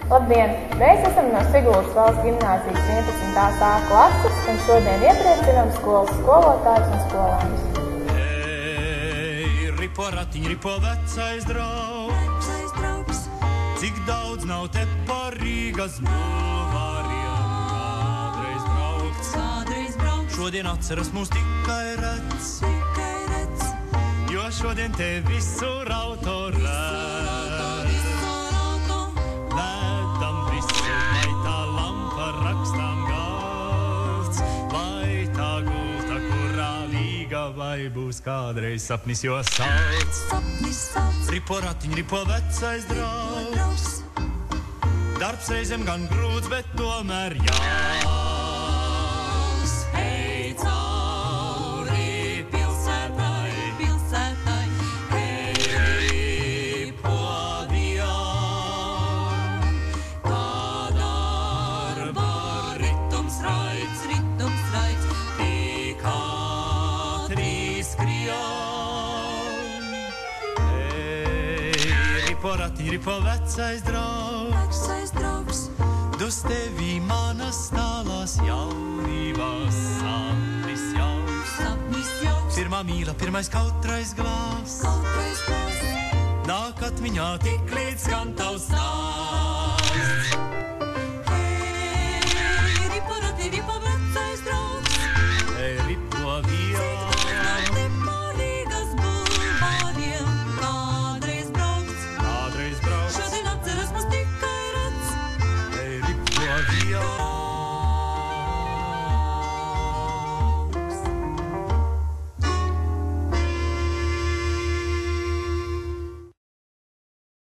Labdien! Mēs esam no Siguldas valsts gimnāzijas 11. A klases un šodien iepriecinām skolas skolotājus un skolēnus. Ei, ripo ratiņ, ripo vecais draugs, cik daudz nav te par Rīgas bulvāriem kādreiz braukt. Šodien atceras mūs tikai redz, jo šodien te visur auto redz. Ledam visur, vai tā lampa rakstām galds, vai tā gulta, kurā līga, vai būs kādreiz sapnis, jo sauc. Ripo ratiņ, ripo vecais draugs, darbs reizēm gan grūts, bet tomēr jāks. Ej cauri pilsētai, ej podijām, tā darba ritums raids, tik ātri skrien. Ej, ripo ratiņ, ripo vecais draugs, dus tevī manas tālās jaunībās sapnis jauks. Pirmā mīla, pirmais kautrais glāzs, nāk atmiņā tik līdz skan tavs stāsts. Hei, ripo ratiņ, ripo